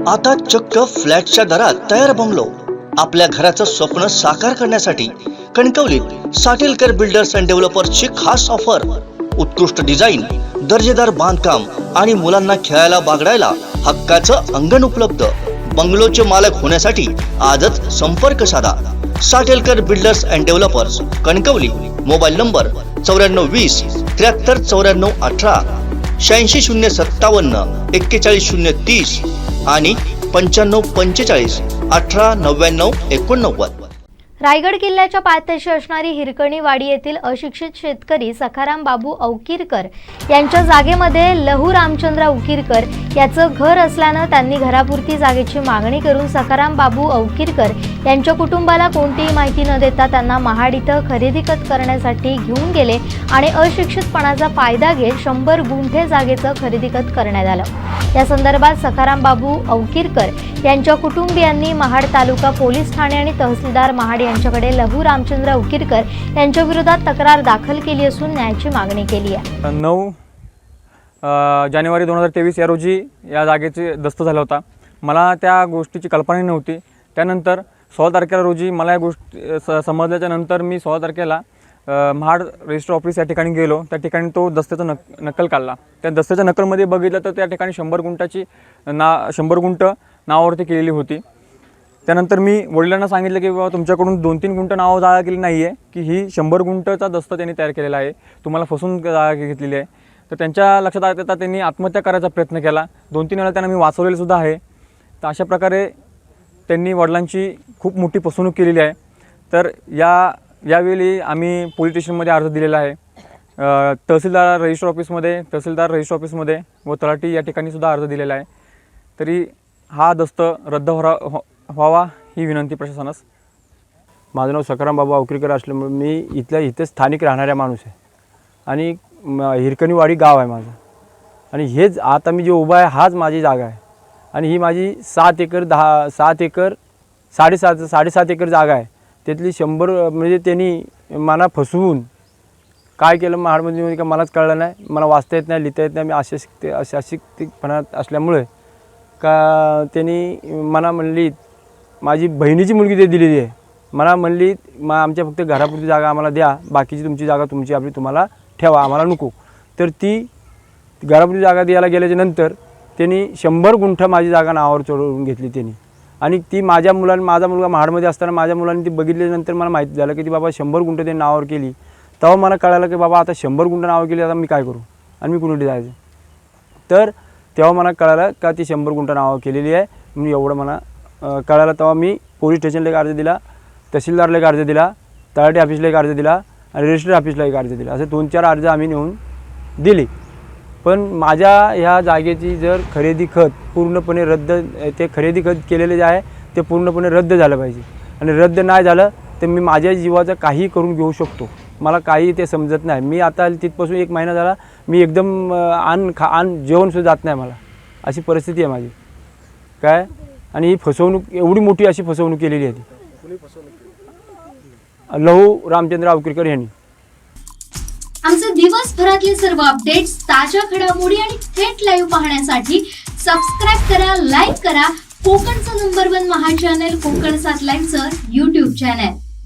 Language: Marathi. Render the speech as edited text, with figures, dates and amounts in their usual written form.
आता चक्क फ्लॅटच्या दरात तयार बंगलो. आपल्या घराचं स्वप्न साकार करण्यासाठी कणकवलीत साटेलकर बिल्डर्स अँड डेव्हलपर्सची खास ऑफर. उत्कृष्ट डिझाईन, दर्जेदार बांधकाम आणि मुलांना खेळायला बागडायला हक्काचं अंगण उपलब्ध. बंगलोचे मालक होण्यासाठी आजच संपर्क साधा. Satelkar builders and developers, Kankavli. Mobile number 9420 73 94 18, 86 057 41 030 आणि 95 45 18 99 89. रायगड किल्ल्याच्या पायथ्याशी असणारी हिरकणी वाडी येथील अशिक्षित शेतकरी सखाराम बाबू औकीरकर यांच्या जागेमध्ये लहू रामचंद्र औकीरकर याचं घर असल्यानं त्यांनी घरापुरती जागेची मागणी करून सखाराम बाबू औकीरकर यांच्या कुटुंबाला कोणतीही माहिती न देता त्यांना महाड इथं खरेदी खत करण्यासाठी घेऊन गेले आणि अशिक्षितपणाचा फायदा घेत 100 गुंठे जागेचं खरेदी खत करण्यात आलं. या संदर्भात सखाराम बाबू औकीरकर यांच्या कुटुंबियांनी महाड तालुका पोलीस ठाणे आणि तहसीलदार महाड यांच्याकडे लहू रामचंद्र औकीरकर यांच्या विरोधात तक्रार दाखल केली असून न्यायाची मागणी केली आहे. 9 जानेवारी 2023 या रोजी या जागेचे दस्त झाला होता. मला त्या गोष्टीची कल्पना नव्हती. त्यानंतर 16 तारखेला रोजी मला या गोष्टी समजल्याच्या नंतर मी 16 तारखेला महाड रजिस्टर ऑफिस या ठिकाणी गेलो. त्या ठिकाणी तो दस्त्याचा नकल काढला. त्या दस्त्याच्या नकलमध्ये बघितलं तर त्या ठिकाणी 100 गुंठाची 100 गुंठ नावावरती केलेली होती. त्यानंतर मी वडिलांना सांगितलं की बाबा तुमच्याकडून 2-3 गुंठ नाव जागा केली नाही आहे, की ही 100 गुंठचा दस्त त्यांनी तयार केलेला आहे, तुम्हाला फसून जागा घेतलेली आहे. तर त्यांच्या लक्षात आलं तर त्यांनी आत्महत्या करायचा प्रयत्न केला. 2-3 वेळा त्यांना मी वाचवलेलं सुद्धा आहे. तर अशा प्रकारे त्यांनी वडिलांची खूप मोठी फसवणूक केलेली आहे. तर यावेळी आम्ही पोलीस स्टेशनमध्ये अर्ज दिलेला आहे. तहसीलदार रजिस्टर ऑफिसमध्ये व तलाठी या ठिकाणी सुद्धा अर्ज दिलेला आहे. तरी हा दस्त रद्द व्हावा ही विनंती प्रशासनास. माझं नाव सखाराम बाबू औकीरकर असल्यामुळे मी इथे स्थानिक राहणाऱ्या माणूस आहे आणि हिरकणीवाडी गाव आहे माझं. आणि हेच आता मी जे उभा आहे हाच माझी जागा आहे. आणि ही माझी 7 एकर 7.5 एकर जागा आहे. त्यातली 100 म्हणजे त्यांनी मला फसवून काय केलं महाडमध्ये का मलाच कळलं नाही. मला वाचता येत नाही, लिहिता येत नाही. मी अशिक्षितपणा असल्यामुळे का त्यांनी मला म्हणली माझी बहिणीची मुलगी ते दिलेली आहे. मला म्हणली आमच्या फक्त घरापुरती जागा आम्हाला द्या, बाकीची तुमची जागा तुमची आपली तुम्हाला ठेवा, आम्हाला नको. तर ती घरापुरती जागा द्यायला गेल्याच्या नंतर त्यांनी 100 गुंठ माझी जागा नावावर चढवून घेतली त्यांनी. आणि ती माझा मुलगा महाडमध्ये असताना माझ्या मुलांनी ती बघितल्यानंतर मला माहिती झालं की ती बाबा 100 गुंठ त्यांनी नावावर केली. तेव्हा मला कळालं की बाबा आता 100 गुंठ नावावर केली, आता मी काय करू आणि मी कुठे जायचं. तर तेव्हा मला कळालं का ती 100 गुंठ नावावर केलेली आहे. म्हणून एवढं मला कळालं. तेव्हा मी पोलीस स्टेशनला एक अर्ज दिला, तहसीलदारला एक अर्ज दिला, तलाठी ऑफिसला एक अर्ज दिला आणि रजिस्टर ऑफिसला एक अर्ज दिला. असे 2-4 अर्ज आम्ही नेऊन दिले. पण माझ्या ह्या जागेची जर खरेदी खत पूर्णपणे रद्द, ते खरेदी खत केलेले जे आहे ते पूर्णपणे रद्द झालं पाहिजे. आणि रद्द नाही झालं तर मी माझ्या जीवाचं काही करून घेऊ शकतो. मला काही ते समजत नाही. मी आता तिथपासून 1 महिना झाला मी एकदम जेवणसुद्धा जात नाही मला, अशी परिस्थिती आहे माझी काय. आणि ही फसवणूक एवढी मोठी अशी फसवणूक केलेली आहे ती लहू रामचंद्र औकीरकर यांनी. आमचे दिवसभरातले सर्व अपडेट्स, ताज्या घडामोडी आणि थेट लाईव्ह पाहण्यासाठी सबस्क्राईब करा, लाईक करा कोकणचं नंबर 1 महा चॅनल कोकण 7 लाईव्हचं YouTube चॅनल.